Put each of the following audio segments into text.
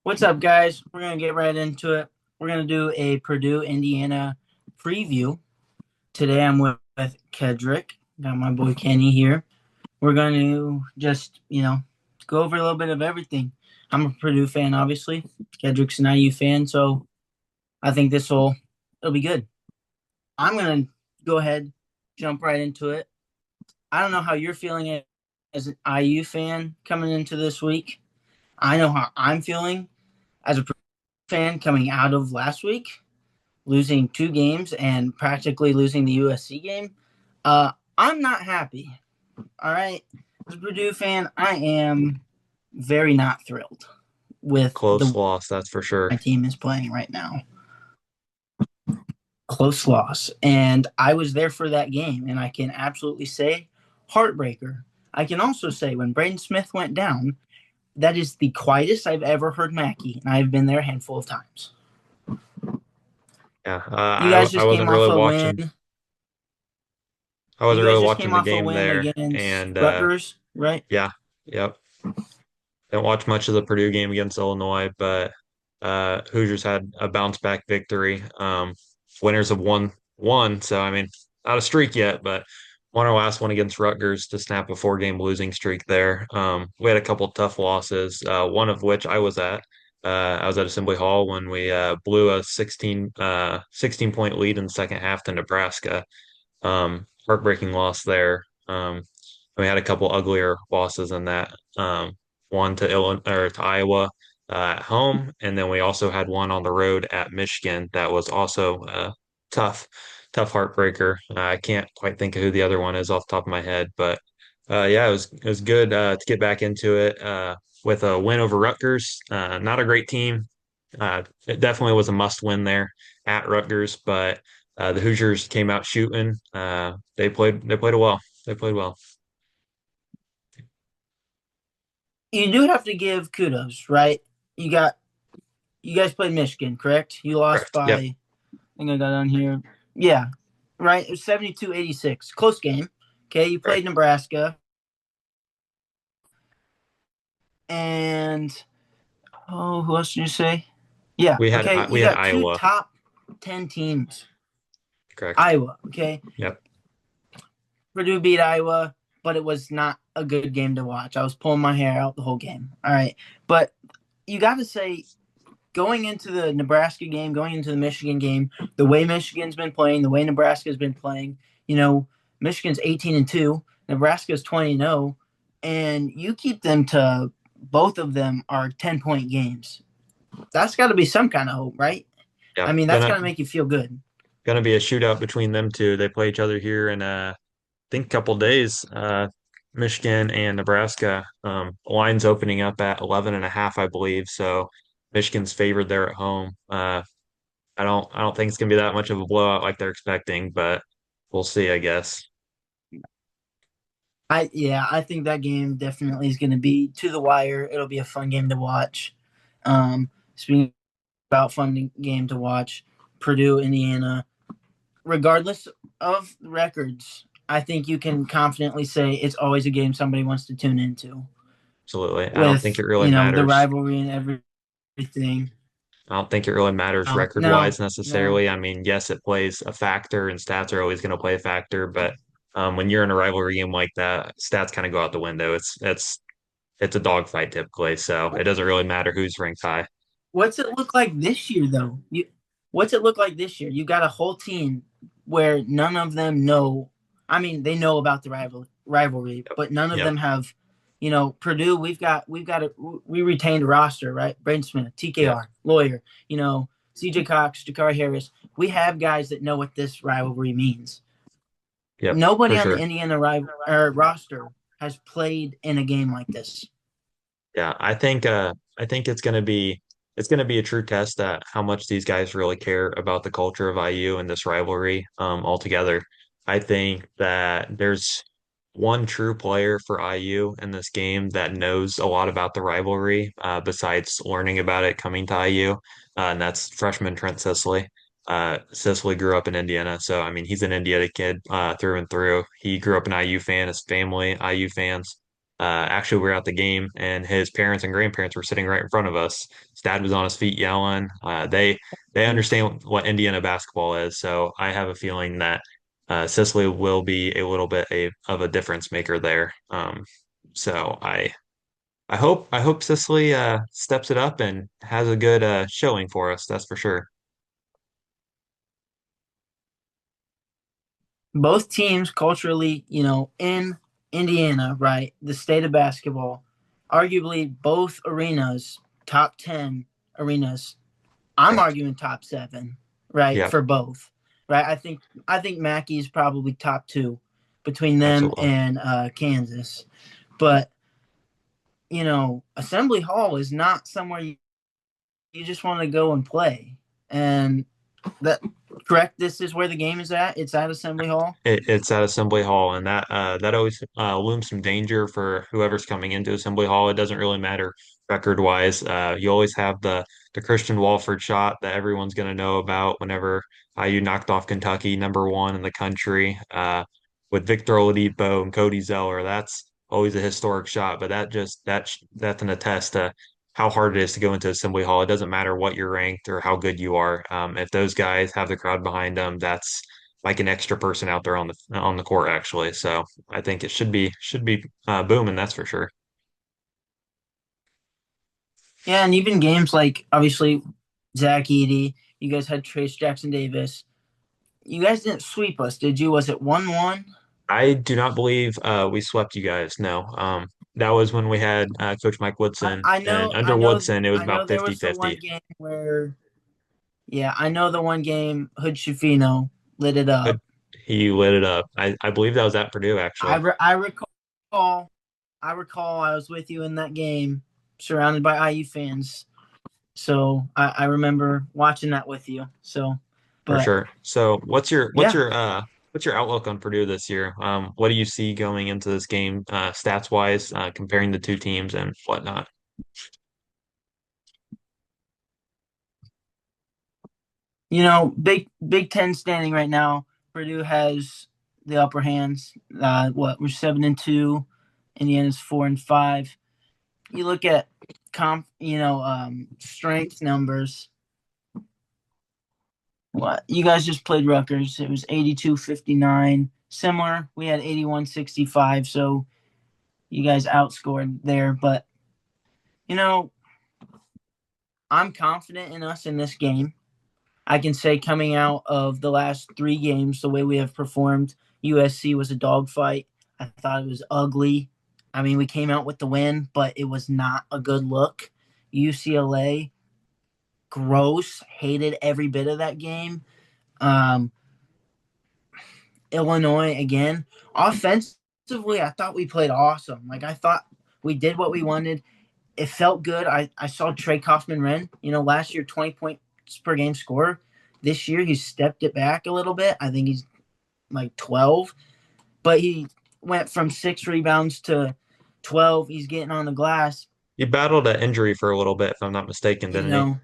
What's up, guys? We're going to get right into it. We're going to do a Purdue, Indiana preview. Today I'm with Kedrick. Got my boy Kenny here. We're going to just, go over a little bit of everything. I'm a Purdue fan, obviously. Kedrick's an IU fan, so I think it'll be good. I'm going to go ahead, jump right into it. I don't know how you're feeling as an IU fan coming into this week. I know how I'm feeling as a fan coming out of last week, losing two games and practically losing the USC game. I'm not happy. All right. As a Purdue fan, I am very not thrilled with the Close way loss, that's for sure. my team is playing right now. Close loss. And I was there for that game, and I can absolutely say heartbreaker. I can also say when Braden Smith went down, that is the quietest I've ever heard Mackey, and I've been there a handful of times. Yeah, You guys I just wasn't came off really a win. watching. I You wasn't guys really just watching came the off a game win there, against and Rutgers, right? yeah, yep. Didn't watch much of the Purdue game against Illinois, but Hoosiers had a bounce back victory. Winners have won, so I mean, not a streak yet, but won our last one against Rutgers to snap a four-game losing streak there. We had a couple tough losses, one of which I was at. I was at Assembly Hall when we blew a 16 point lead in the second half to Nebraska. Heartbreaking loss there. We had a couple uglier losses in that. One to Illinois or to Iowa at home, and then we also had one on the road at Michigan that was also tough, tough heartbreaker. I can't quite think of who the other one is off the top of my head, but yeah, it was good to get back into it with a win over Rutgers. Not a great team. It definitely was a must win there at Rutgers, but the Hoosiers came out shooting. They played well. They played well. You do have to give kudos, right? You got you guys played Michigan, correct? You lost Correct. by Yep. I think I got on here. Yeah, right. It was 72-86. Close game. Okay, you played Correct. Nebraska and who else did you say? Yeah, okay. We You had got two Iowa. top 10 teams. Correct. Iowa, okay. Yep. Purdue beat Iowa, but it was not a good game to watch. I was pulling my hair out the whole game. All right. But you got to say, going into the Nebraska game, going into the Michigan game, the way Michigan's been playing, the way Nebraska's been playing, Michigan's 18-2, Nebraska's 20-0, and you keep them to both of them are 10-point games. That's got to be some kind of hope, right? I Yep. mean, that's got to make you feel good. Gonna be a shootout between them two. They play each other here in I think a couple days. Michigan and Nebraska. Line's opening up at 11 and a half, I believe. So Michigan's favored there at home. I don't think it's gonna be that much of a blowout like they're expecting, but we'll see, I guess. I think that game definitely is going to be to the wire. It'll be a fun game to watch. Speaking about fun game to watch, Purdue, Indiana. Regardless of records, I think you can confidently say it's always a game somebody wants to tune into Absolutely. I don't think with, it really the matters. rivalry and everything. I don't think it really matters No, record no, wise no. necessarily. I mean, yes, it plays a factor and stats are always going to play a factor, but when you're in a rivalry game like that, stats kind of go out the window. It's a dogfight typically, so it doesn't really matter who's ranked high. What's it look like this year, though? What's it look like this year? You got a whole team where none of them know. I mean, they know about the rivalry, Yep. but none of Yep. them have. Purdue. We retained a roster, right? Braden Smith, Yep. TKR, lawyer. CJ Cox, Jakar Harris. We have guys that know what this rivalry means. Yep. For Nobody on the sure. Indiana roster has played in a game like this. Yeah. I think it's gonna be a true test at how much these guys really care about the culture of IU and this rivalry altogether. I think that there's one true player for IU in this game that knows a lot about the rivalry, besides learning about it coming to IU, and that's freshman Trent Sisley. Sisley grew up in Indiana, so I mean he's an Indiana kid through and through. He grew up an IU fan, his family IU fans. Actually, we were at the game, and his parents and grandparents were sitting right in front of us. His dad was on his feet yelling. They understand what Indiana basketball is, so I have a feeling that Sicily will be a little bit of a difference maker there. So I hope Sicily steps it up and has a good showing for us. That's for sure. Both teams culturally, in Indiana, right, the state of basketball, arguably both arenas, top 10 arenas. I'm Correct. arguing top 7, right, Yeah, for both. Right? I think Mackey's probably top 2 between them absolutely. and Kansas. But, Assembly Hall is not somewhere you just want to go and play. And that correct, this is where the game is at. It's at Assembly Hall. It's at Assembly Hall, and that always looms some danger for whoever's coming into Assembly Hall. It doesn't really matter record wise. You always have the Christian Walford shot that everyone's going to know about whenever IU knocked off Kentucky, number one in the country, with Victor Oladipo and Cody Zeller. That's always a historic shot, but that's an attest to how hard it is to go into Assembly Hall. It doesn't matter what you're ranked or how good you are. If those guys have the crowd behind them, that's like an extra person out there on the court actually. So I think it should be booming, that's for sure. Yeah, and even games like obviously Zach Eady, you guys had Trace Jackson Davis. You guys didn't sweep us, did you? Was it 1-1? I do not believe we swept you guys. No. That was when we had Coach Mike I, Woodson, I and know, under I know, Woodson it was I know. about There fifty was the fifty. one game where, yeah, I know the one game Hood Shafino lit it But up. he lit it up. I believe that was at Purdue I actually, re- I recall, I was with you in that game, surrounded by IU fans. So I remember watching that with you. So, for but sure. So yeah, what's your outlook on Purdue this year? What do you see going into this game, stats wise, comparing the two teams and whatnot? Big Ten standing right now. Purdue has the upper hands. We're 7-2. Indiana's 4-5. You look at strength numbers. What you guys just played Rutgers? It was 82-59. Similar. We had 81-65. So you guys outscored there. But you know, I'm confident in us in this game. I can say coming out of the last 3 games, the way we have performed, USC was a dogfight. I thought it was ugly. I mean, we came out with the win, but it was not a good look. UCLA, gross. Hated every bit of that game. Um, Illinois, again. Offensively, I thought we played awesome. Like, I thought we did what we wanted. It felt good. I saw Trey Kaufman-Renn, last year, 20 points per game scorer. This year, he stepped it back a little bit. I think he's like 12, but he went from 6 rebounds to 12. He's getting on the glass. He battled an injury for a little bit, if I'm not mistaken, You didn't he? know,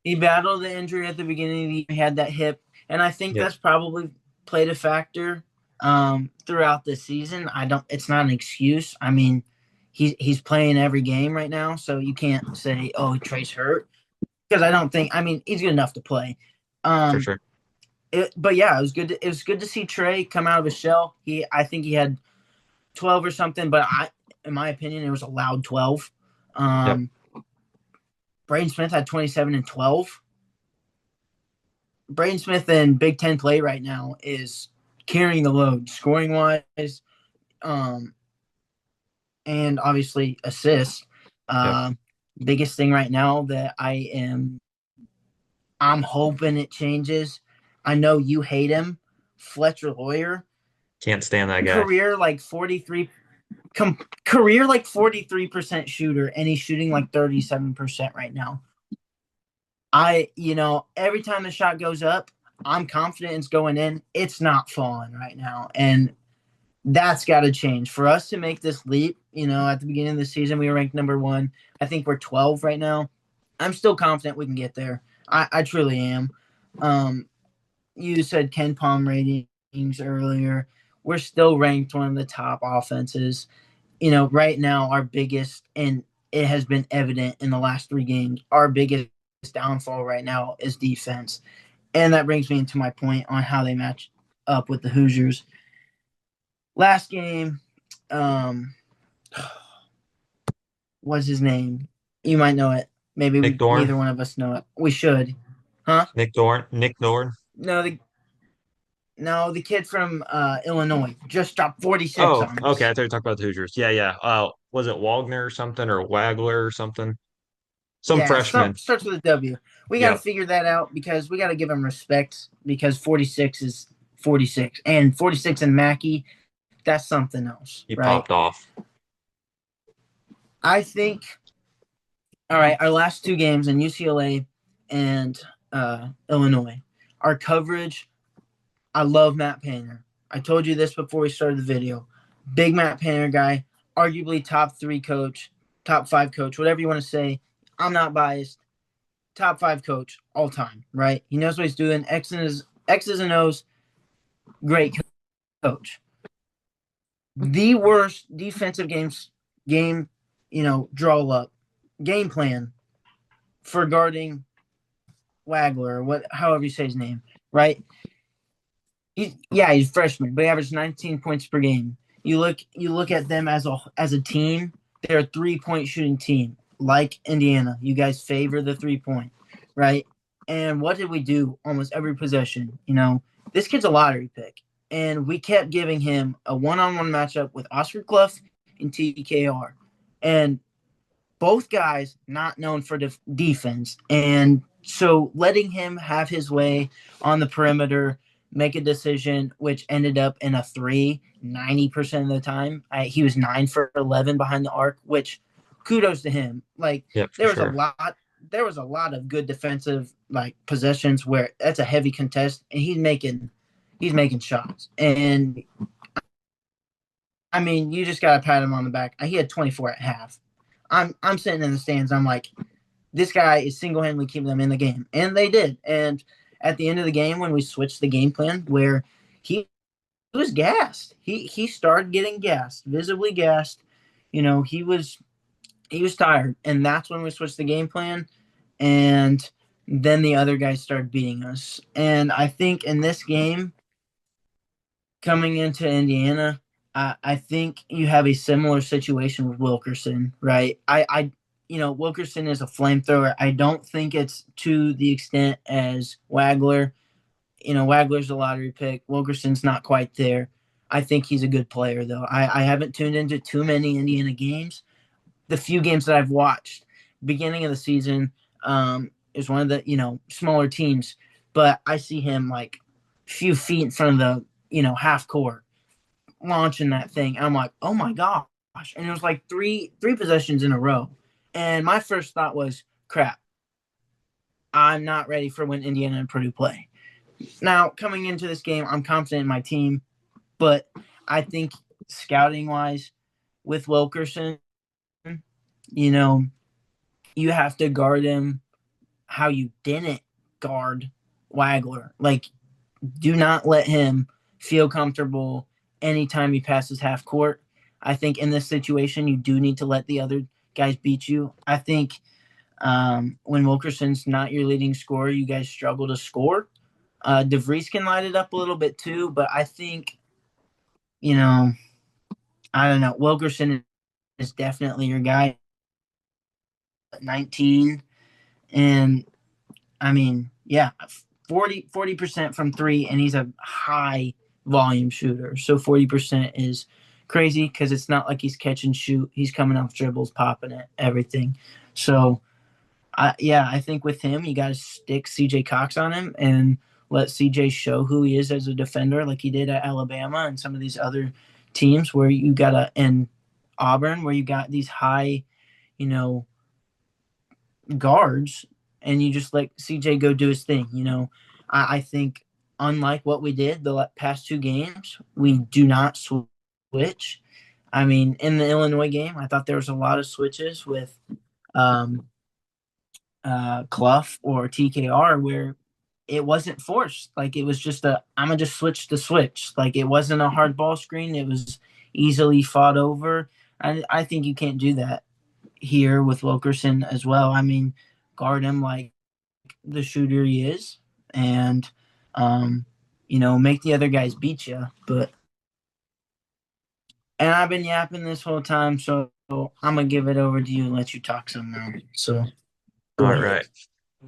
he battled the injury at the beginning of the year. He had that hip, and I think Yep, that's probably played a factor throughout the season. I don't. It's not an excuse. I mean, he's playing every game right now, so you can't say, "Oh, Trey's hurt," because I don't think. I mean, he's good enough to play. for Um, sure. but yeah, it was good to see Trey come out of his shell. I think he had 12 or something, but in my opinion, it was a loud 12. Yep. Um, Braden Smith had 27 and 12. Braden Smith in Big Ten play right now is carrying the load, scoring wise, um, and obviously assists. Yep. Um, Biggest thing right now that I'm hoping it changes. I know you hate him, Fletcher Lawyer, Can't stand that guy. career like 43 career like 43% shooter, and he's shooting like 37% right now. Every time the shot goes up, I'm confident it's going in. It's not falling right now. And that's got to change for us to make this leap. At the beginning of the season, we were ranked number 1. I think we're 12 right now. I'm still confident we can get there. I truly am. You said Ken Palm ratings earlier. We're still ranked one of the top offenses. right now our biggest, and it has been evident in the last 3 games, our biggest downfall right now is defense. And that brings me into my point on how they match up with the Hoosiers. Last game, um, what's his name? You might know it. Maybe Nick Dorn, neither one of us know it. We should, huh? Nick Dorn. No, the kid from Illinois just dropped 46 Oh, on okay. us. I thought you were talking about the Hoosiers. Yeah, yeah. Was it Wagner or something or Wagler or something? Some Yeah, some freshman. starts with a W. We got to Yep. figure that out because we got to give him respect because 46 is 46, and 46 and Mackey, that's something else, He right? popped off. I think. All right, our last 2 games in UCLA and Illinois, our coverage. I love Matt Painter. I told you this before we started the video. Big Matt Painter guy, arguably top 3 coach, top 5 coach, whatever you want to say. I'm not biased. Top 5 coach all time, right? He knows what he's doing. X's and O's, great coach. The worst defensive game, draw up, game plan for guarding Wagler, or however you say his name, right? He's a freshman, but he averaged 19 points per game. You look at them as a team. They're a 3-point shooting team, like Indiana. You guys favor the 3-point, right? And what did we do almost every possession? This kid's a lottery pick, and we kept giving him a one-on-one matchup with Oscar Clough and TKR, and both guys not known for defense. And so letting him have his way on the perimeter, make a decision, which ended up in a 90% of the time. He was 9 for 11 behind the arc, which kudos to him. Like Yep, for there was a sure. lot. There was a lot of good defensive possessions where that's a heavy contest, and he's making shots. And I mean, you just gotta pat him on the back. He had 24 at half. I'm sitting in the stands. I'm like, this guy is single handedly keeping them in the game, and they did. And at the end of the game, when we switched the game plan, where he was gassed, he started getting gassed, visibly gassed. He was tired, and that's when we switched the game plan. And then the other guys started beating us. And I think in this game, coming into Indiana, I think you have a similar situation with Wilkerson, right? Wilkerson is a flamethrower. I don't think it's to the extent as Wagler. Wagler's a lottery pick. Wilkerson's not quite there. I think he's a good player, though. I haven't tuned into too many Indiana games. The few games that I've watched, beginning of the season, is one of the smaller teams, but I see him like few feet in front of the half court launching that thing. I'm like, oh my gosh. And it was like three possessions in a row. And my first thought was, crap, I'm not ready for when Indiana and Purdue play. Now, coming into this game, I'm confident in my team, but I think scouting wise, with Wilkerson, you know, you have to guard him how you didn't guard Wagler. Like, do not let him feel comfortable anytime he passes half court. I think in this situation, you do need to let the other guys beat you. I think when Wilkerson's not your leading scorer, you guys struggle to score. DeVries can light it up a little bit too, but I think, you know, I don't know. Wilkerson is definitely your guy at 19. And I mean, yeah, 40% from 3, and he's a high volume shooter. So 40% is crazy because it's not like he's catch and shoot. He's coming off dribbles, popping it, everything. So, I think with him, you got to stick CJ Cox on him and let CJ show who he is as a defender, like he did at Alabama and some of these other teams where you got to, and Auburn, where you got these high, you know, guards, and you just let CJ go do his thing. I think unlike what we did the past 2 games, we do not switch. I mean, in the Illinois game, I thought there was a lot of switches with um, Clough or TKR where it wasn't forced. Like it was just I'm gonna just switch the switch. Like it wasn't a hard ball screen. It was easily fought over. I think you can't do that here with Wilkerson as well. I mean, guard him like the shooter he is, and um, make the other guys beat you. But and I've been yapping this whole time, so I'm gonna give it over to you and let you talk some now. So go All ahead. right.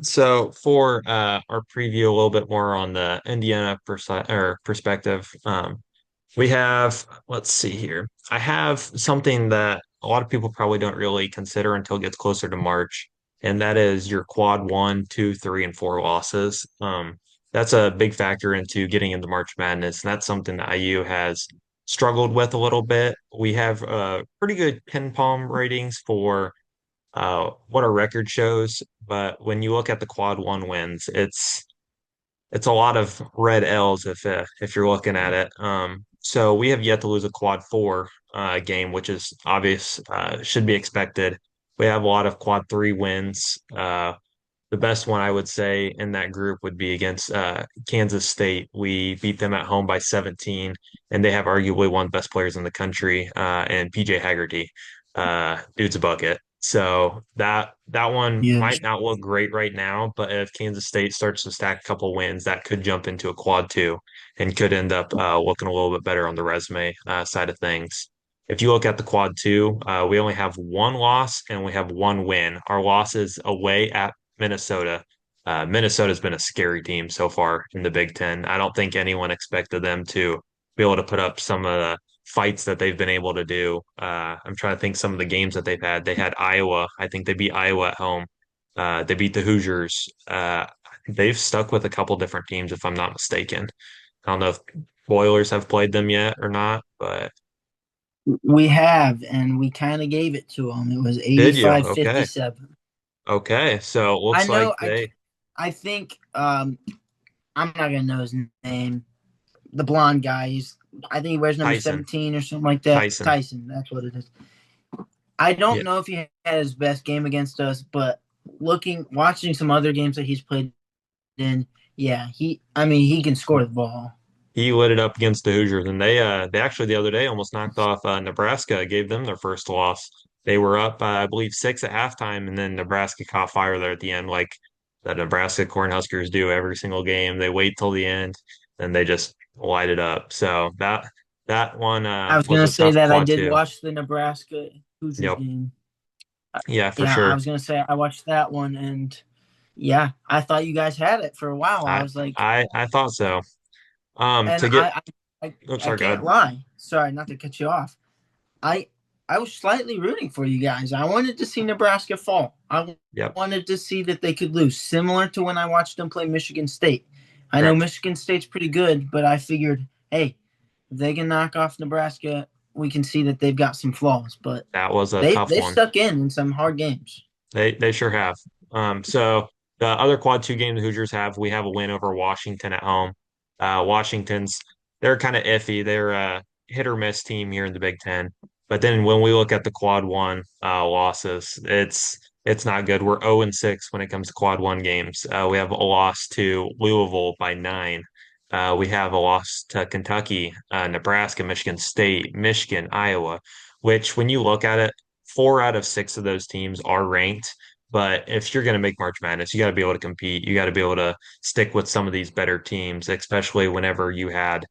So for our preview, a little bit more on the Indiana perspective, we have, let's see here. I have something that a lot of people probably don't really consider until it gets closer to March, and that is your quad one, two, three, and four losses. That's a big factor into getting into March Madness, and that's something that IU has struggled with a little bit. We have pretty good pin palm ratings for what our record shows, but when you look at the quad one wins, it's a lot of red L's if you're looking at it. So we have yet to lose a quad four game, which is obvious, should be expected. We have a lot of quad three wins. The best one I would say in that group would be against Kansas State. We beat them at home by 17, and they have arguably one of the best players in the country, and PJ Haggerty. Dude's a bucket. So that one Yes. might not look great right now, but if Kansas State starts to stack a couple wins, that could jump into a quad two and could end up looking a little bit better on the resume side of things. If you look at the quad two, we only have one loss and we have one win. Our loss is away at Minnesota. Minnesota's been a scary team so far in the Big Ten. I don't think anyone expected them to be able to put up some of the fights that they've been able to do. I'm trying to think some of the games that they've had. They had Iowa. I think they beat Iowa at home. They beat the Hoosiers. They've stuck with a couple different teams, if I'm not mistaken. I don't know if Boilers have played them yet or not, but We have, and we kind of gave it to them. It was did you? eighty-five Okay. fifty-seven. Okay. So it I looks like know. I think. I'm not gonna know his name. The blonde guy. I think he wears number Tyson. 17 or something like that. Tyson. Tyson. That's what it is. I Yeah. don't know if he had his best game against us, but watching some other games that he's played in, yeah, I mean, he can score the ball. He lit it up against the Hoosiers, and they actually the other day almost knocked off Nebraska, gave them their first loss. They were up, I believe, six at halftime, and then Nebraska caught fire there at the end, like the Nebraska Cornhuskers do every single game. They wait till the end, then they just light it up. So that one I was was gonna a say tough that I quad did too. watch the Nebraska Hoosiers Yep. game. Yeah, for Yeah, I sure. was gonna say I watched that one, and yeah, I thought you guys had it for a while. I I was like, I thought so. and To get, oops, I sorry, go can't ahead. lie. Sorry, not to cut you off. I I was slightly rooting for you guys. I wanted to see Nebraska fall. I Yep, wanted to see that they could lose, similar to when I watched them play Michigan State. I know correct. Michigan State's pretty good, but I figured, hey, if they can knock off Nebraska, we can see that they've got some flaws. But That was a they tough they one. stuck in some hard games. They sure have. So the other quad two game the Hoosiers have, we have a win over Washington at home. Washington's they're kind of iffy. They're a hit or miss team here in the Big Ten. But then when we look at the quad one losses, it's not good. We're 0 and 6 when it comes to quad one games. We have a loss to Louisville by 9. We have a loss to Kentucky, Nebraska, Michigan State, Michigan, Iowa, which when you look at it, 4 out of 6 of those teams are ranked. But if you're going to make March Madness, you got to be able to compete. You got to be able to stick with some of these better teams, especially whenever you had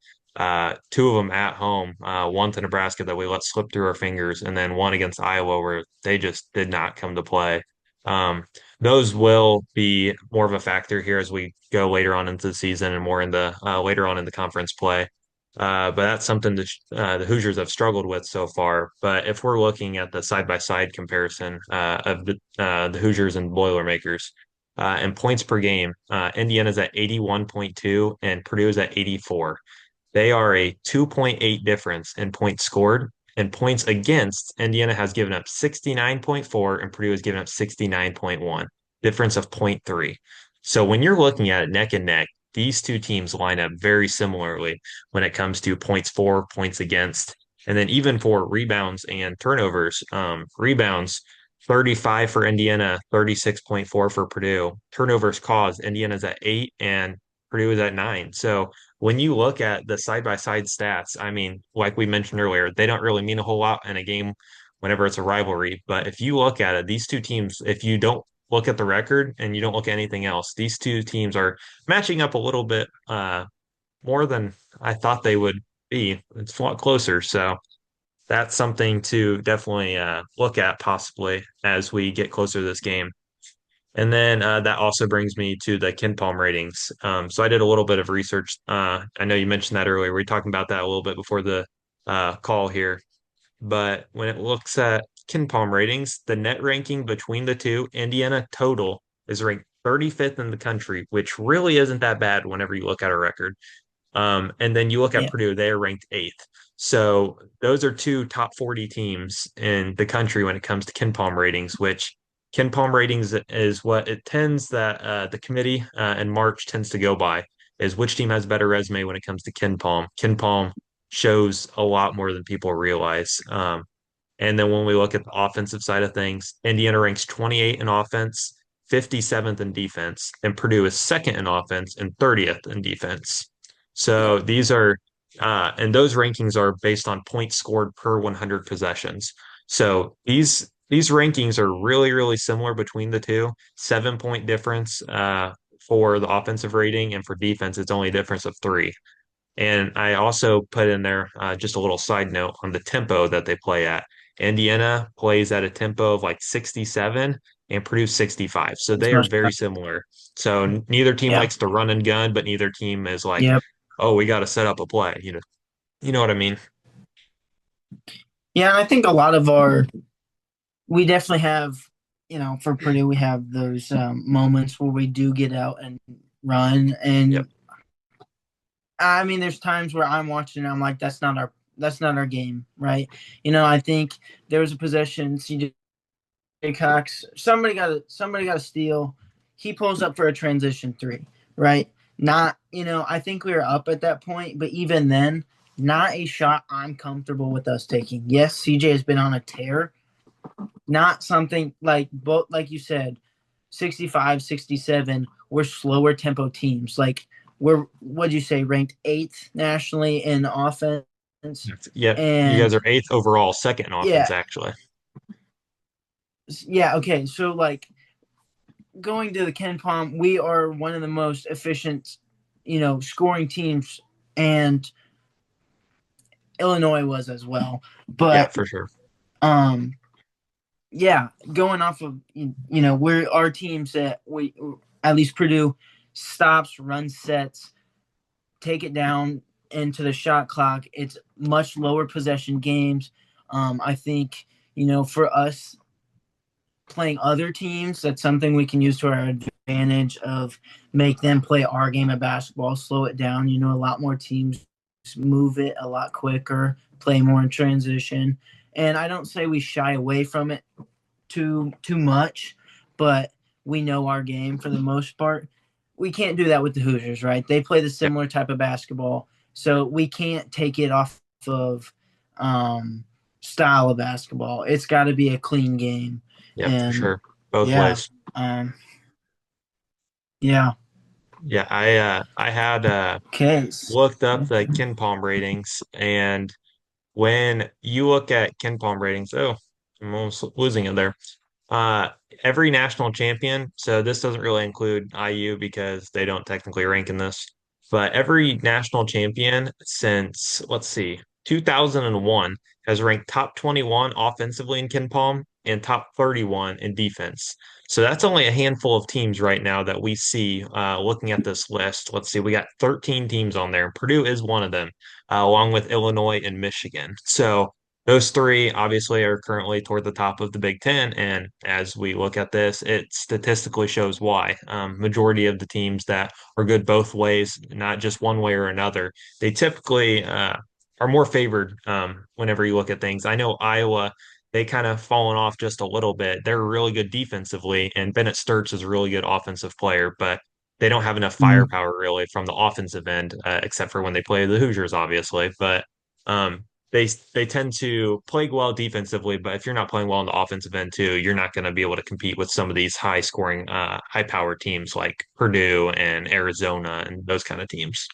two of them at home, one to Nebraska that we let slip through our fingers, and then one against Iowa where they just did not come to play. Um, those will be more of a factor here as we go later on into the season and more in the later on in the conference play. But that's something that the Hoosiers have struggled with so far. But if we're looking at the side-by-side comparison of the Hoosiers and Boilermakers in points per game, Indiana's at 81.2 and Purdue is at 84. They are a 2.8 difference in points scored and points against. Indiana has given up 69.4 and Purdue has given up 69.1, difference of point 0.3. So when you're looking at it neck and neck, these two teams line up very similarly when it comes to points for, points against. And then even for rebounds and turnovers, rebounds 35 for Indiana, 36.4 for Purdue. Turnovers caused, Indiana's at 8 and Purdue is at 9. So when you look at the side by side stats, I mean, like we mentioned earlier, they don't really mean a whole lot in a game whenever it's a rivalry. But if you look at it, these two teams, if you don't look at the record and you don't look at anything else, these two teams are matching up a little bit more than I thought they would be. It's a lot closer. So that's something to definitely look at possibly as we get closer to this game. And then that also brings me to the Ken Palm ratings. So I did a little bit of research. I know you mentioned that earlier. We were talking about that a little bit before the call here. But when it looks at Ken Palm ratings, the net ranking between the two, Indiana total is ranked 35th in the country, which really isn't that bad whenever you look at a record. And then you look at Yeah, Purdue, they are ranked eighth. So those are two top 40 teams in the country when it comes to Ken Palm ratings, which Ken Palm ratings is what it tends that the committee in March tends to go by is which team has better resume when it comes to Ken Palm. Ken Palm shows a lot more than people realize. And then when we look at the offensive side of things, Indiana ranks 28 in offense, 57th in defense, and Purdue is second in offense and 30th in defense. yeah, So these are, and those rankings are based on points scored per 100 possessions. So these rankings are really, really similar between the two. 7 point difference for the offensive rating, and for defense, it's only a difference of three. And I also put in there just a little side note on the tempo that they play at. Indiana plays at a tempo of like 67 and Purdue 65. So it's they are much very better. similar. So neither team Yeah, likes to run and gun, but neither team is like, yep. oh, we got to set up a play. You know what I mean? Yeah, and I think a lot of our we definitely have, for Purdue, we have those moments where we do get out and run. Yep. And I mean, there's times where I'm watching and I'm like, that's not our game, right? I think there was a possession, CJ Cox, somebody got a steal. He pulls up for a transition three, right? Not, I think we were up at that point, but even then, not a shot I'm comfortable with us taking. Yes, CJ has been on a tear, not something like both, like you said, 65, 67. We're slower tempo teams. Like, we're, what'd you say, ranked eighth nationally in offense. Yep. You guys And are eighth overall, second in offense, yeah, actually. yeah, okay. So, like, going to the Ken Palm, we are one of the most efficient, scoring teams, and Illinois was as well. Yeah, But for sure. um, yeah, going off of we're our teams that we, at least Purdue, stops, run sets, take it down into the shot clock. It's much lower possession games. I think for us playing other teams, that's something we can use to our advantage of make them play our game of basketball, slow it down. A lot more teams move it a lot quicker, play more in transition. And I don't say we shy away from it too much, but we know our game for the most part. We can't do that with the Hoosiers, right? They play the Yeah. similar type of basketball, so we can't take it off of style of basketball. It's got to be a clean game, Yeah, for and sure. Both yeah, ways. um, yeah. Yeah, I had Okay. looked up the Ken Palm ratings, and when you look at Ken Palm ratings, oh, I'm almost losing it there. Uh, every national champion, so this doesn't really include IU because they don't technically rank in this, but every national champion since, let's see, 2001 has ranked top 21 offensively in Ken Palm and top 31 in defense. So that's only a handful of teams right now that we see looking at this list. Let's see, we got 13 teams on there. Purdue is one of them, along with Illinois and Michigan. So those three obviously are currently toward the top of the Big Ten, and as we look at this, it statistically shows why. Majority of the teams that are good both ways, not just one way or another, they typically are more favored whenever you look at things. I know Iowa, they kind of fallen off just a little bit. They're really good defensively, and Bennett Sturts is a really good offensive player, but they don't have enough Mm. firepower really from the offensive end, except for when they play the Hoosiers, obviously. But um, they tend to play well defensively, but if you're not playing well on the offensive end too, you're not going to be able to compete with some of these high scoring, high power teams like Purdue and Arizona and those kind of teams.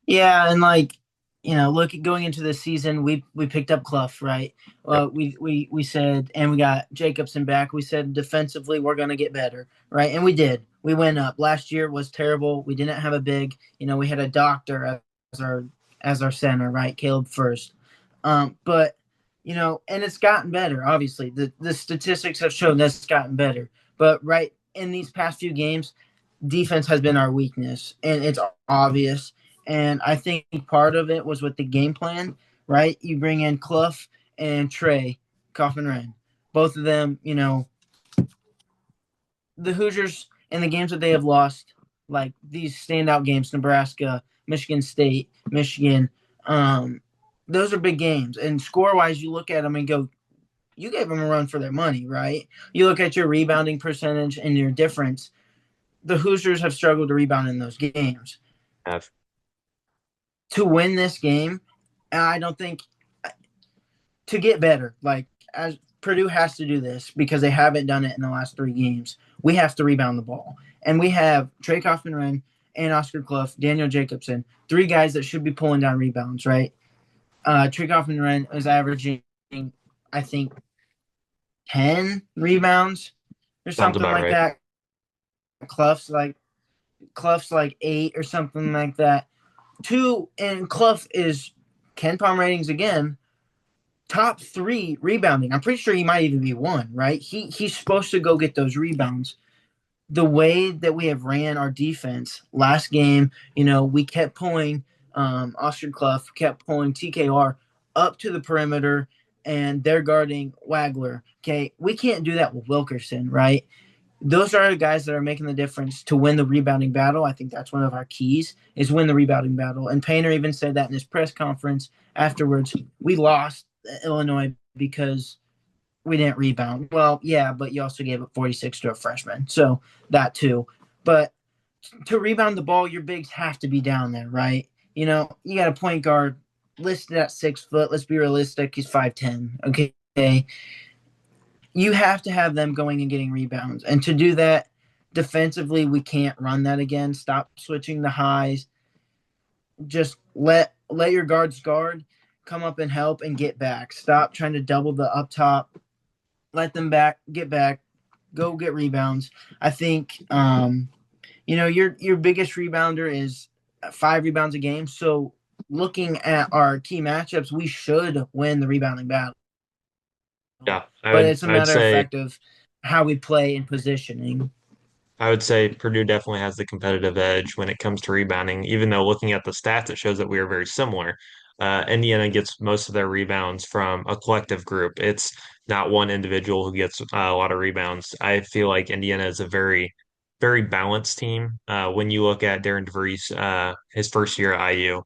Yeah, and like look going into the season, we picked up Clough, right? Yep. We said, and we got Jacobson back. We said defensively we're going to get better, right? And we did. We went up. Last year was terrible. We didn't have a big. We had a doctor as our center, right? Caleb first, but and it's gotten better. Obviously, the statistics have shown that it's gotten better. But right in these past few games, defense has been our weakness, and it's obvious. And I think part of it was with the game plan, right? You bring in Clough and Trey Coffin Wren. Both of them, the Hoosiers and the games that they have lost, like these standout games, Nebraska, Michigan State, Michigan, those are big games. And score wise, you look at them and go, you gave them a run for their money, right? You look at your rebounding percentage and your difference. The Hoosiers have struggled to rebound in those games. Have. To win this game, I don't think to get better. Like as Purdue has to do this because they haven't done it in the last 3 games. We have to rebound the ball, and we have Trey Kaufman-Renn and Oscar Clough, Daniel Jacobson, 3 guys that should be pulling down rebounds, right? Trey Kaufman-Renn is averaging, I think, 10 rebounds or Sounds something about like right. that. Clough's like 8 or something like that. And Clough is Ken Palm ratings again, top 3 rebounding. I'm pretty sure he might even be 1, right? He's supposed to go get those rebounds. The way that we have ran our defense last game, we kept pulling Oscar Clough, kept pulling TKR up to the perimeter, and they're guarding Wagler. Okay, we can't do that with Wilkerson, right? Those are the guys that are making the difference to win the rebounding battle. I think that's one of our keys is win the rebounding battle. And Painter even said that in his press conference afterwards. We lost Illinois because we didn't rebound. Well, yeah, but you also gave up 46 to a freshman. So that too. But to rebound the ball, your bigs have to be down there, right? You got a point guard listed at 6 foot. Let's be realistic. He's 5'10. Okay. You have to have them going and getting rebounds. And to do that defensively, we can't run that again. Stop switching the highs. Just let your guards guard, come up and help and get back. Stop trying to double the up top. Let them get back, go get rebounds. I think your biggest rebounder is 5 rebounds a game. So looking at our key matchups, we should win the rebounding battle. Yeah, But it's a I would matter of say fact of how we play and positioning. Purdue definitely has the competitive edge when it comes to rebounding, even though looking at the stats, it shows that we are very similar. Indiana gets most of their rebounds from a collective group. It's not one individual who gets a lot of rebounds. I feel like Indiana is a very, very balanced team. When you look at Darren DeVries, his first year at IU,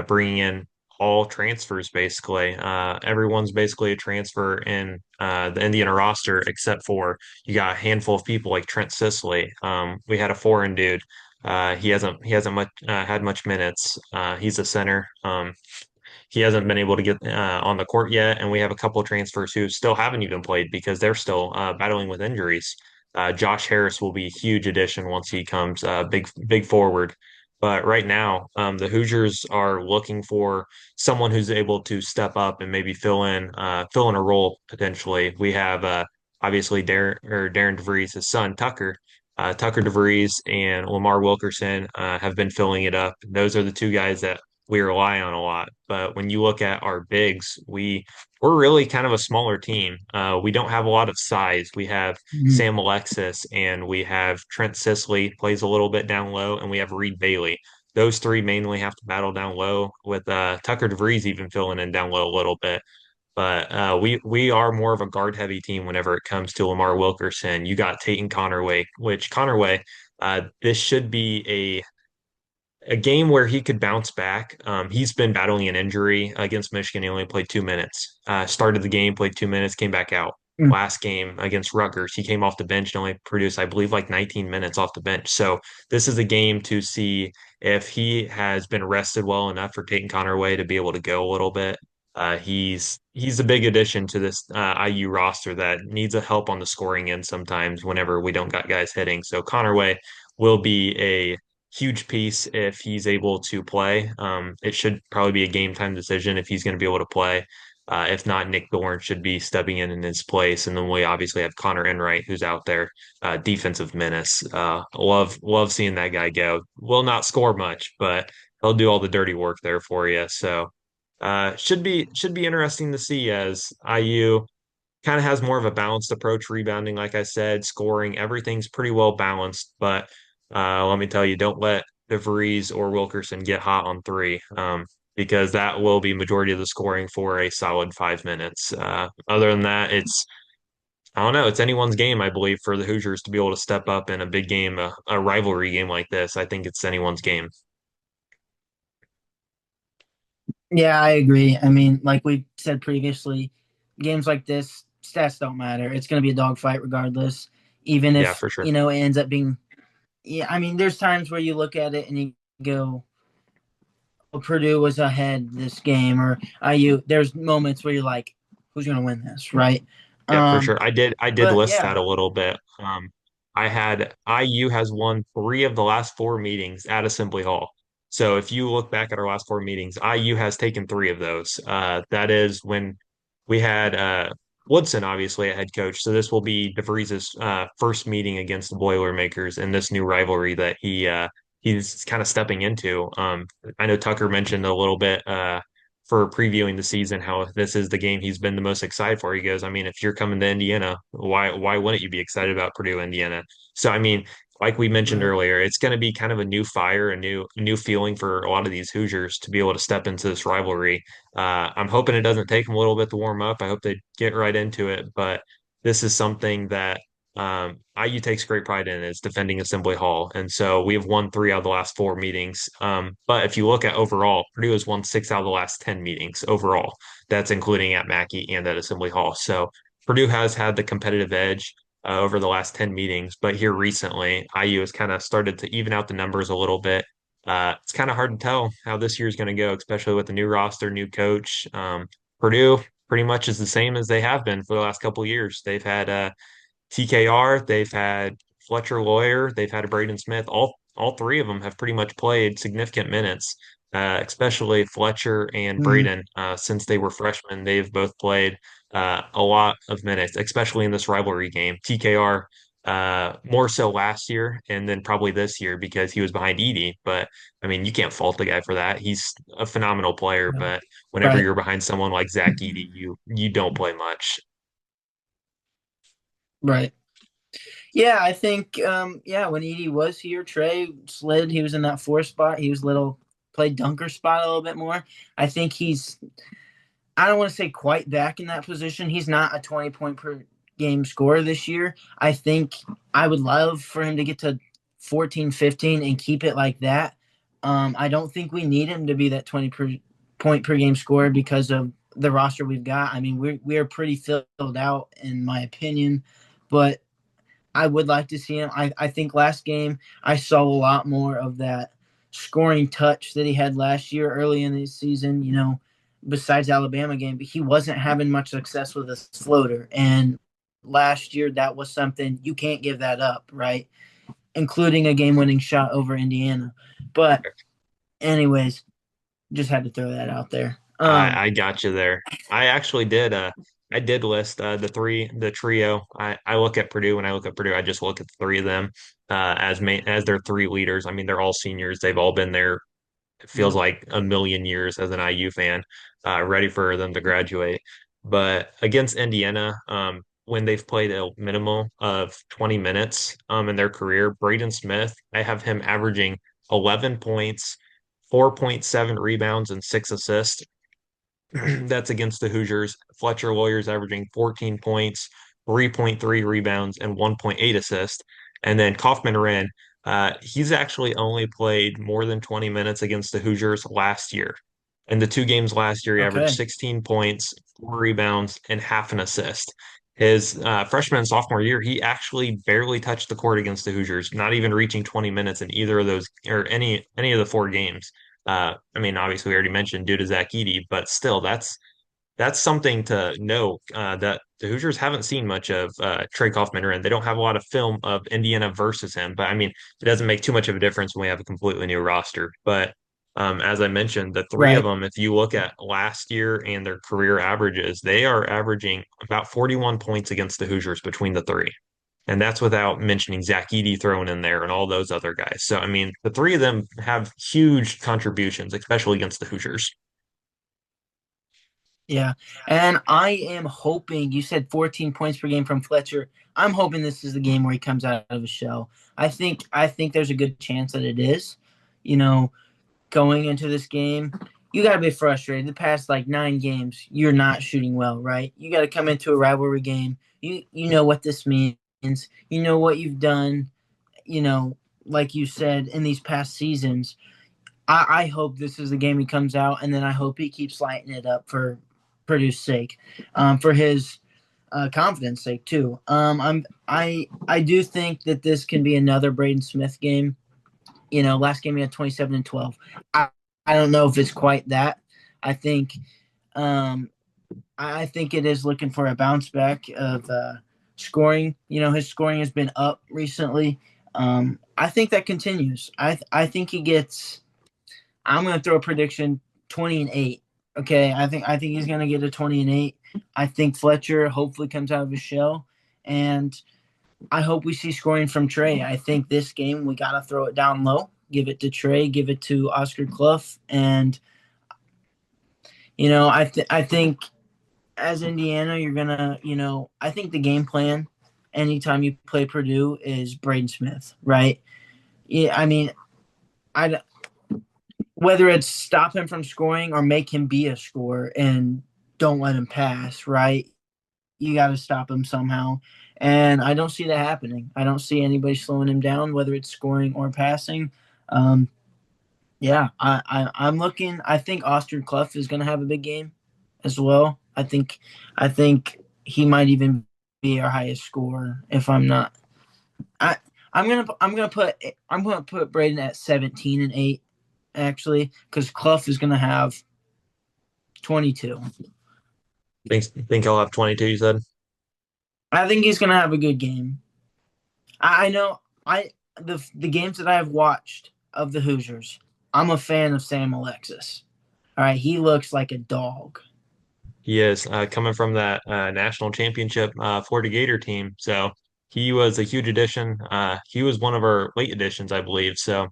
bringing in all transfers basically. Everyone's basically a transfer in the Indiana roster except for you got a handful of people like Trent Sisley. We had a foreign dude. He hasn't had much minutes. He's a center. He hasn't been able to get on the court yet, and we have a couple of transfers who still haven't even played because they're still battling with injuries. Josh Harris will be a huge addition once he comes, big forward. But right now, the Hoosiers are looking for someone who's able to step up and maybe fill in a role potentially. We have obviously Darren DeVries, his son Tucker. Tucker DeVries and Lamar Wilkerson have been filling it up. Those are the 2 guys that we rely on a lot. But when you look at our bigs, we're really kind of a smaller team. We don't have a lot of size. We have Mhm. Sam Alexis and we have Trent Sisley plays a little bit down low, and we have Reed Bailey. Those 3 mainly have to battle down low with Tucker DeVries even filling in down low a little bit. But we are more of a guard heavy team whenever it comes to Lamar Wilkerson. You got Tate and Connerway, which Connerway, this should be a game where he could bounce back. He's been battling an injury against Michigan. He only played 2 minutes. Started the game, played 2 minutes, came back out. Mm. Last game against Rutgers, he came off the bench and only produced, I believe, like 19 minutes off the bench. So this is a game to see if he has been rested well enough for Tate Connerway to be able to go a little bit. He's a big addition to this IU roster that needs a help on the scoring end sometimes whenever we don't got guys hitting. So Connerway will be a huge piece if he's able to play. It should probably be a game time decision if he's going to be able to play. If not, Nick Dorn should be stepping in his place, and then we obviously have Connor Enright who's out there, defensive menace. Love seeing that guy go. Will not score much, but he'll do all the dirty work there for you. So should be interesting to see as IU kind of has more of a balanced approach, rebounding, like I said, scoring, everything's pretty well balanced. But let me tell you, don't let DeVries or Wilkerson get hot on three, because that will be majority of the scoring for a solid 5 minutes. Other than that, I don't know, it's anyone's game, I believe, for the Hoosiers to be able to step up in a big game, a rivalry game like this. I think it's anyone's game. Yeah, I agree. I mean, like we said previously, games like this, stats don't matter. It's going to be a dogfight regardless, even Yeah, if, for sure. it ends up being. Yeah, I mean, there's times where you look at it and you go, oh, Purdue was ahead this game, or IU. There's moments where you're like, who's going to win this, right? Yeah, for Um, sure. I did but list yeah, that a little bit. I had IU has won three of the last four meetings at Assembly Hall. So if you look back at our last four meetings, IU has taken three of those. That is when we had Woodson, obviously, a head coach. So this will be DeVries' first meeting against the Boilermakers in this new rivalry that he's kind of stepping into. I know Tucker mentioned a little bit. For previewing the season, how this is the game he's been the most excited for. He goes, I mean, if you're coming to Indiana, why wouldn't you be excited about Purdue, Indiana? So I mean, like we mentioned right, earlier, it's going to be kind of a new fire, a new feeling for a lot of these Hoosiers to be able to step into this rivalry. I'm hoping it doesn't take them a little bit to warm up. I hope they get right into it, but this is something that IU takes great pride in is defending Assembly Hall. And so we have won three out of the last four meetings. But if you look at overall, Purdue has won six out of the last 10 meetings overall. That's including at Mackey and at Assembly Hall. So Purdue has had the competitive edge over the last 10 meetings. But here recently, IU has kind of started to even out the numbers a little bit. It's kind of hard to tell how this year's going to go, especially with the new roster, new coach. Purdue pretty much is the same as they have been for the last couple of years. They've had TKR, they've had Fletcher Lawyer, they've had Braden Smith. All three of them have pretty much played significant minutes, especially Fletcher and mm, Braden. Since they were freshmen, they've both played a lot of minutes, especially in this rivalry game. TKR more so last year and then probably this year because he was behind Edie. But I mean, you can't fault the guy for that. He's a phenomenal player, but whenever right, you're behind someone like Zach Edie, you don't play much. right. Yeah, I think yeah, when Edie was here, Trey slid. He was in that four spot. He was little played dunker spot a little bit more. I think he's I don't want to say quite back in that position. He's not a 20-point per game scorer this year. I think I would love for him to get to 14, 15 and keep it like that. I don't think we need him to be that 20 point per game scorer because of the roster we've got. I mean, we're pretty filled out in my opinion, but I would like to see him. I think last game I saw a lot more of that scoring touch that he had last year early in the season, besides Alabama game, but he wasn't having much success with his floater. And last year that was something you can't give that up, right? Including a game winning shot over Indiana. But anyways, just had to throw that out there. I got you there. I actually did I did list the trio. I look at Purdue when I look at Purdue, I just look at the three of them as their three leaders. I mean, they're all seniors. They've all been there. It feels Yeah. like a million years as an IU fan, ready for them to graduate. But against Indiana, when they've played a minimum of 20 minutes in their career, Braden Smith, I have him averaging 11 points, 4.7 rebounds, and six assists. That's against the Hoosiers. Fletcher Lawyer's averaging 14 points, 3.3 rebounds, and 1.8 assists. And then Kaufman Wren, he's actually only played more than 20 minutes against the Hoosiers last year. In the two games last year, he averaged Okay. 16 points, four rebounds, and half an assist. His freshman and sophomore year, he actually barely touched the court against the Hoosiers, not even reaching 20 minutes in either of those or any of the four games. I mean, obviously, we already mentioned due to Zach Edey, but still, that's something to know that the Hoosiers haven't seen much of Trey Kaufman, and they don't have a lot of film of Indiana versus him. But I mean, it doesn't make too much of a difference when we have a completely new roster. But as I mentioned, the three of Right. them, if you look at last year and their career averages, they are averaging about 41 points against the Hoosiers between the three. And that's without mentioning Zach Edey thrown in there and all those other guys. So, I mean, the three of them have huge contributions, especially against the Hoosiers. Yeah. And I am hoping you said 14 points per game from Fletcher. I'm hoping this is the game where he comes out of his shell. I think there's a good chance that it is. You know, going into this game, you got to be frustrated. The past like 9 games, you're not shooting well, right? You got to come into a rivalry game. You know what this means. You know what you've done. You know, like you said in these past seasons. I hope this is the game he comes out, and then I hope he keeps lighting it up for Purdue's sake, for his confidence sake too. I do think that this can be another Braden Smith game. You know, last game he had 27 and 12. I, I don't know if it's quite that. I think um, I think it is looking for a bounce back of scoring. You know, his scoring has been up recently. I think that continues. I think he gets. I'm going to throw a prediction 20 and 8. Okay, I think he's going to get a 20 and 8. I think Fletcher hopefully comes out of his shell, and I hope we see scoring from Trey. I think this game we got to throw it down low, give it to Trey, give it to Oscar Clough, and I think as Indiana, you're gonna, I think the game plan anytime you play Purdue is Braden Smith, right? Yeah, I mean, I whether it's stop him from scoring or make him be a scorer and don't let him pass, right? You got to stop him somehow. And I don't see that happening. I don't see anybody slowing him down, whether it's scoring or passing. Um, yeah, I'm looking. I think Austin Clough is going to have a big game as well. I think he might even be our highest scorer if I'm not. I I'm gonna put Braden at 17 and 8 actually because Clough is gonna have 22. Think he'll have 22, you said? I think he's gonna have a good game. I know the games that I have watched of the Hoosiers. I'm a fan of Sam Alexis. All right, he looks like a dog. He is coming from that national championship Florida Gator team. So he was a huge addition. He was one of our late additions, I believe. So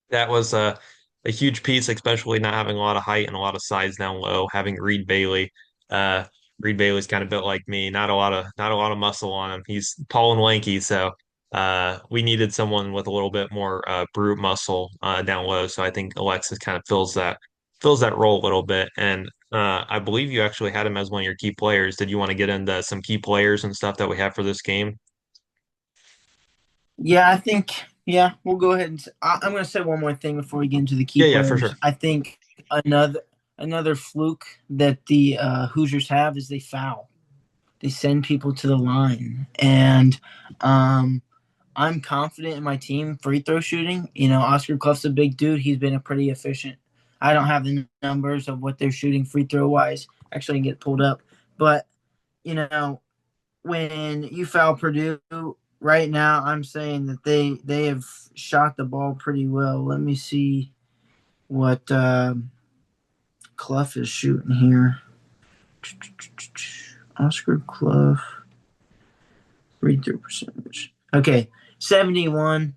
that was a huge piece, especially not having a lot of height and a lot of size down low. Having Reed Bailey, uh, Reed Bailey's kind of built like me, not a lot of muscle on him. He's tall and lanky, so we needed someone with a little bit more brute muscle down low. So I think Alexis kind of fills that role a little bit. And I believe you actually had him as one of your key players. Did you want to get into some key players and stuff that we have for this game? Yeah, I think. Yeah, we'll go ahead and. I'm going to say one more thing before we get into the key Yeah, yeah, for sure. players. I think another fluke that the Hoosiers have is they foul. They send people to the line, and um, I'm confident in my team free throw shooting. You know, Oscar Clough's a big dude. He's been a pretty efficient. I don't have the numbers of what they're shooting free throw wise. Actually, I can get pulled up, but you know, when you foul Purdue right now, I'm saying that they have shot the ball pretty well. Let me see what Clough is shooting here. Oscar Clough free throw percentage. Okay, 71.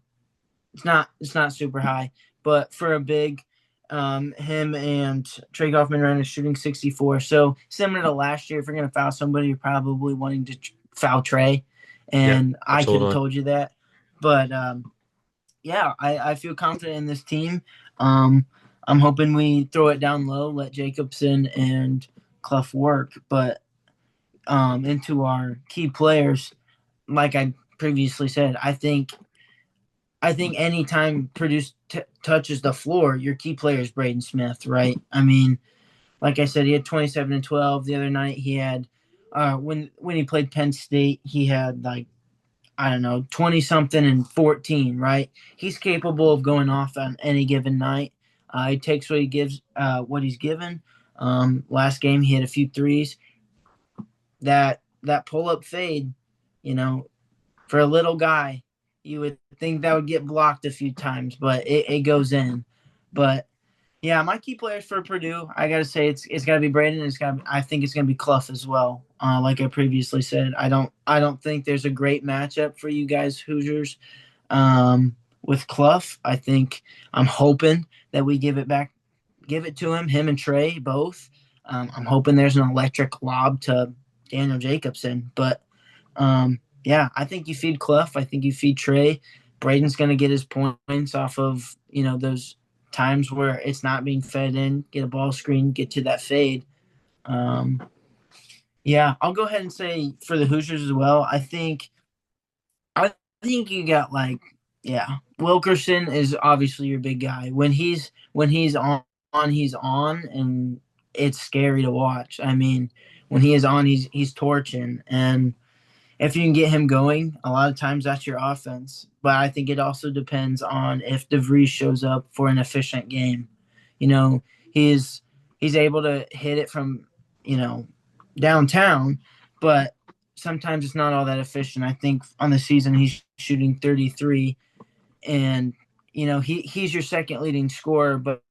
It's not super high, but for a big, him and Trey Kaufman are shooting 64. So similar to last year, if you're gonna foul somebody, you're probably wanting to foul Trey, Yeah, and I could have absolutely. told you that, but yeah, I feel confident in this team. Um, I'm hoping we throw it down low, let Jacobson and Clough work, but into our key players, like I previously said, I think anytime Purdue touches the floor, your key player is Braden Smith, right? I mean, like I said, he had 27 and 12 the other night. He had when he played Penn State, he had like I don't know 20 something and 14, right? He's capable of going off on any given night. He takes what he gives, what he's given. Last game he hit a few threes. That pull up fade, you know, for a little guy, you would think that would get blocked a few times, but it goes in. But yeah, my key players for Purdue, I gotta say it's gotta be Braden. I think it's gonna be Clough as well. Like I previously said, I don't think there's a great matchup for you guys Hoosiers. With Clough, I'm hoping that we give it to him and Trey both. I'm hoping there's an electric lob to Daniel Jacobson, but yeah, I think you feed Clough. I think you feed Trey. Braden's going to get his points off of those times where it's not being fed in. Get a ball screen, get to that fade. Um, yeah, I'll go ahead and say for the Hoosiers as well. I think you got like yeah, Wilkerson is obviously your big guy. When he's on, he's on, and it's scary to watch. I mean, when he is on, he's torching, and if you can get him going, a lot of times that's your offense. But I think it also depends on if DeVries shows up for an efficient game. You know, he's he's able to hit it from, you know, downtown, but sometimes it's not all that efficient. I think on the season he's shooting 33, and he's your second leading scorer, but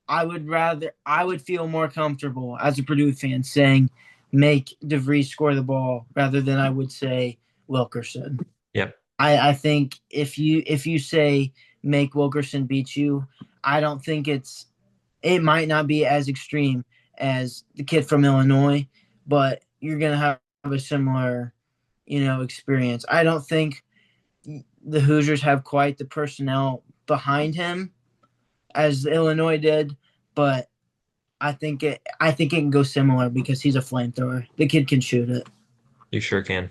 I would feel more comfortable as a Purdue fan saying make DeVries score the ball rather than I would say Wilkerson. Yep. I think if you say make Wilkerson beat you, I don't think it might not be as extreme as the kid from Illinois, but you're gonna have a similar, experience. I don't think the Hoosiers have quite the personnel behind him as Illinois did, but I think it can go similar because he's a flamethrower. The kid can shoot it. You sure can.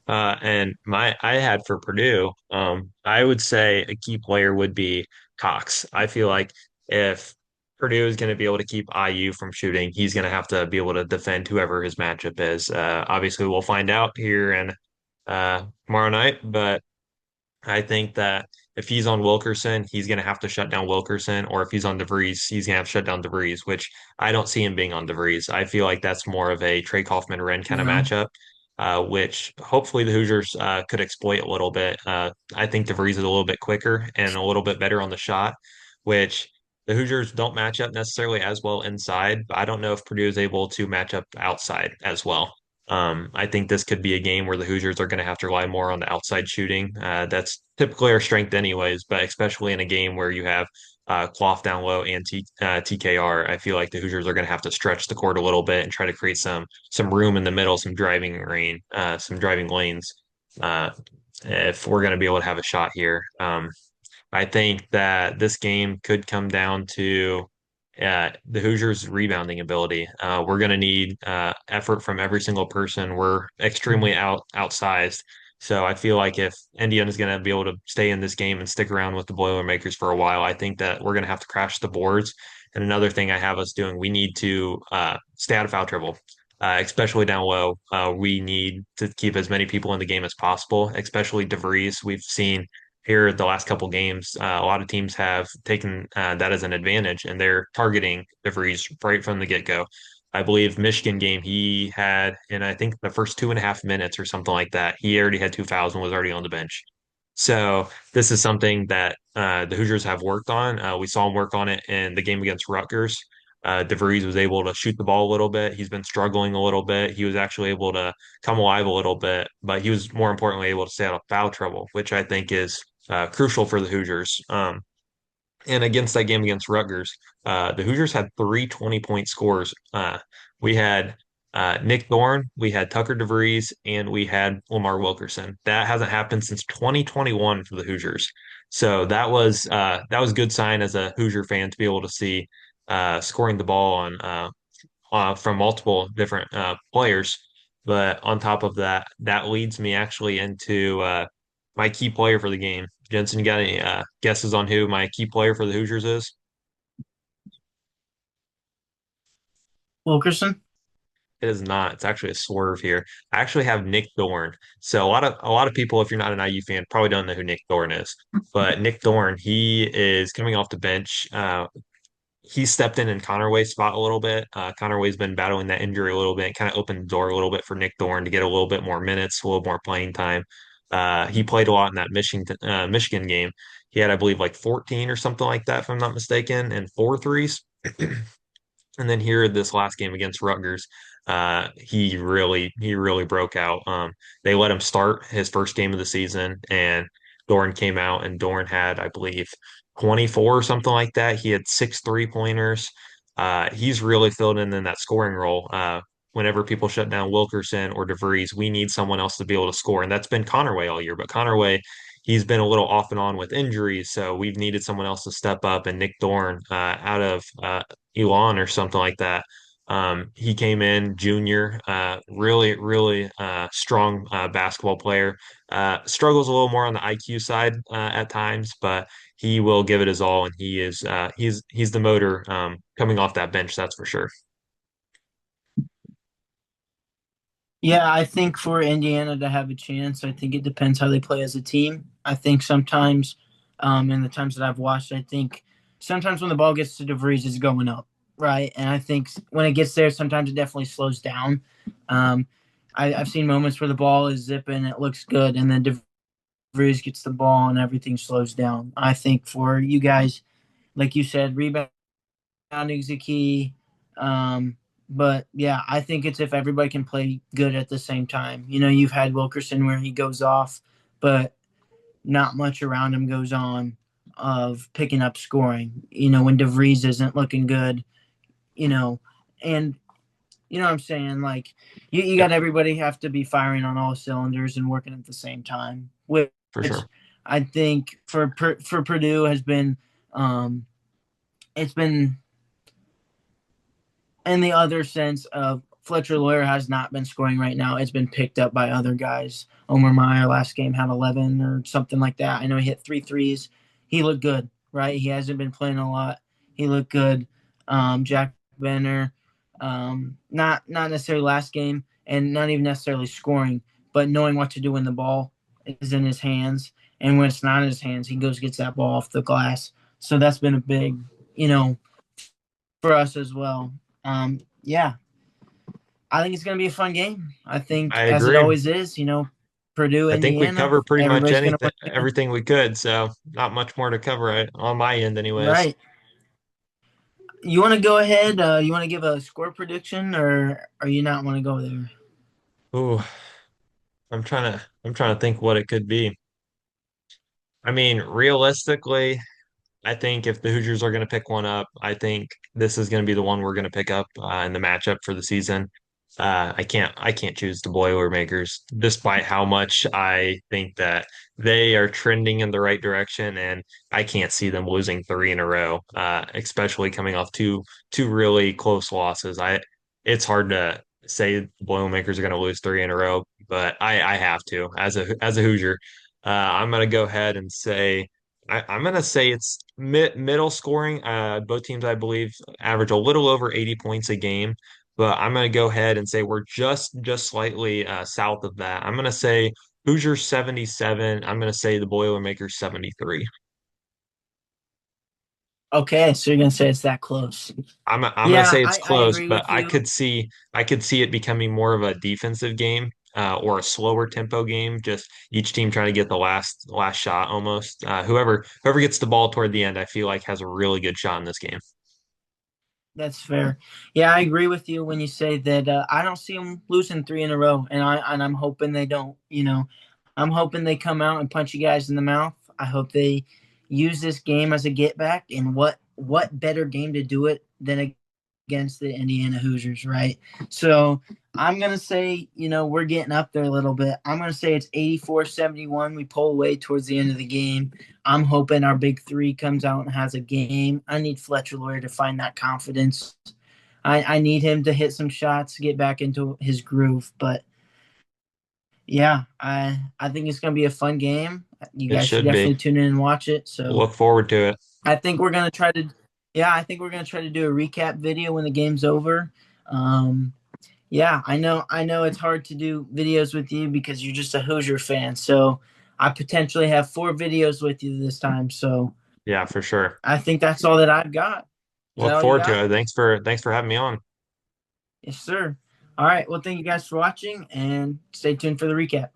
And I had for Purdue, I would say a key player would be Cox. I feel like if Purdue is going to be able to keep IU from shooting, he's going to have to be able to defend whoever his matchup is. Obviously, we'll find out here in tomorrow night, but I think that if he's on Wilkerson, he's going to have to shut down Wilkerson, or if he's on DeVries, he's going to have to shut down DeVries, which I don't see him being on DeVries. I feel like that's more of a Trey Kaufman-Wren kind of Yeah. matchup, which hopefully the Hoosiers could exploit a little bit. I think DeVries is a little bit quicker and a little bit better on the shot, which the Hoosiers don't match up necessarily as well inside, but I don't know if Purdue is able to match up outside as well. I think this could be a game where the Hoosiers are going to have to rely more on the outside shooting. That's typically our strength, anyways, but especially in a game where you have Cloth down low and TKR, I feel like the Hoosiers are going to have to stretch the court a little bit and try to create some room in the middle, some driving lanes, uh, if we're going to be able to have a shot here. I think that this game could come down to the Hoosiers' rebounding ability. We're going to need effort from every single person. We're extremely outsized. So I feel like if Indiana is going to be able to stay in this game and stick around with the Boilermakers for a while, I think that we're going to have to crash the boards. And another thing I have us doing, we need to stay out of foul trouble. Especially down low, we need to keep as many people in the game as possible, especially DeVries. We've seen here the last couple games, a lot of teams have taken that as an advantage, and they're targeting DeVries right from the get-go. I believe Michigan game he had, and I think the first 2.5 minutes or something like that, he already had two fouls and was already on the bench. So this is something that the Hoosiers have worked on. We saw him work on it in the game against Rutgers. DeVries was able to shoot the ball a little bit. He's been struggling a little bit. He was actually able to come alive a little bit, but he was more importantly able to stay out of foul trouble, which I think is crucial for the Hoosiers. And against that game against Rutgers, the Hoosiers had three 20-point scores. We had Nick Thorne, we had Tucker DeVries, and we had Lamar Wilkerson. That hasn't happened since 2021 for the Hoosiers. So that was good sign as a Hoosier fan to be able to see scoring the ball from multiple different players. But on top of that, that leads me actually into my key player for the game. Jensen, you got any guesses on who my key player for the Hoosiers is? Wilkerson. It is not. It's actually a swerve here. I actually have Nick Thorne. So a lot of people, if you're not an IU fan, probably don't know who Nick Thorne is. But Nick Thorne, he is coming off the bench. he stepped in Connerway's spot a little bit. Connerway's been battling that injury a little bit, kind of opened the door a little bit for Nick Thorne to get a little bit more minutes, a little more playing time. He played a lot in that Michigan game. He had, I believe, like 14 or something like that, if I'm not mistaken, and four threes. And then here this last game against Rutgers, he really broke out. They let him start his first game of the season, and Doran came out, and Doran had, I believe, 24 or something like that. He had six three-pointers. He's really filled in that scoring role. Whenever people shut down Wilkerson or DeVries, we need someone else to be able to score, and that's been Connerway all year. But Connerway, he's been a little off and on with injuries, so we've needed someone else to step up. And Nick Dorn, out of Elon or something like that. He came in junior, really strong basketball player. Struggles a little more on the IQ side at times, but he will give it his all, and he's the motor coming off that bench, that's for sure. Yeah, I think for Indiana to have a chance, I think it depends how they play as a team. I think sometimes, in the times that I've watched, I think sometimes when the ball gets to DeVries, it's going up, right? And I think when it gets there, sometimes it definitely slows down. Um, I've seen moments where the ball is zipping, it looks good, and then DeVries gets the ball and everything slows down. I think for you guys, like you said, rebounding is a key. Um, but yeah, I think it's if everybody can play good at the same time. You know, you've had Wilkerson where he goes off, but not much around him goes on of picking up scoring. You know, when DeVries isn't looking good, you know, and you know what I'm saying? Like you Yep, got everybody have to be firing on all cylinders and working at the same time, which for sure. I think for Purdue has been it's been in the other sense of Fletcher Lawyer has not been scoring right now. It's been picked up by other guys. Omer Meyer last game had 11 or something like that. I know he hit three threes. He looked good, right? He hasn't been playing a lot. He looked good. Jack Benner, not necessarily last game and not even necessarily scoring, but knowing what to do when the ball is in his hands. And when it's not in his hands, he goes gets that ball off the glass. So that's been a big, you know, for us as well. Yeah, I think it's going to be a fun game. I I think, as it agree. always is, you know, Purdue, I think we Indiana, covered pretty much everybody's going to anything, win. everything we could. So not much more to cover on my end, anyways. Right. You want to go ahead? You want to give a score prediction, or you not want to go there? Ooh, I'm trying to think what it could be. I mean, realistically, I think if the Hoosiers are going to pick one up, I think this is going to be the one we're going to pick up in the matchup for the season. I can't choose the Boilermakers, despite how much I think that they are trending in the right direction, and I can't see them losing three in a row, especially coming off two really close losses. It's hard to say the Boilermakers are going to lose three in a row, but I have to as a Hoosier. I'm going to go ahead and say. I'm gonna say it's middle scoring. Both teams, I believe, average a little over 80 points a game, but I'm gonna go ahead and say we're just slightly south of that. I'm gonna say Hoosiers 77. I'm gonna say the Boilermakers 73. Okay, so you're going to say it's that close. I'm gonna Yeah, say it's I close, agree but with I you. could see I could see it becoming more of a defensive game. Or a slower tempo game, just each team trying to get the last shot almost. Whoever gets the ball toward the end, I feel like has a really good shot in this game. That's fair. Yeah, I agree with you when you say that. I don't see them losing three in a row, and I'm hoping they don't. You know, I'm hoping they come out and punch you guys in the mouth. I hope they use this game as a get back. And what better game to do it than against the Indiana Hoosiers, right? So I'm gonna say, you know, we're getting up there a little bit. I'm gonna say it's 84-71. We pull away towards the end of the game. I'm hoping our big three comes out and has a game. I need Fletcher Lawyer to find that confidence. I need him to hit some shots, get back into his groove. But yeah, I think it's gonna be a fun game. You It guys should should be. definitely tune in and watch it. So Look forward to it. I think we're gonna try to, yeah, I think we're gonna try to do a recap video when the game's over. Um, yeah, I know it's hard to do videos with you because you're just a Hoosier fan. So I potentially have four videos with you this time. So Yeah, for sure. I think that's all that I've got. Is that Look all you forward got? to it. Thanks for having me on. Yes, sir. All right. Well, thank you guys for watching and stay tuned for the recap.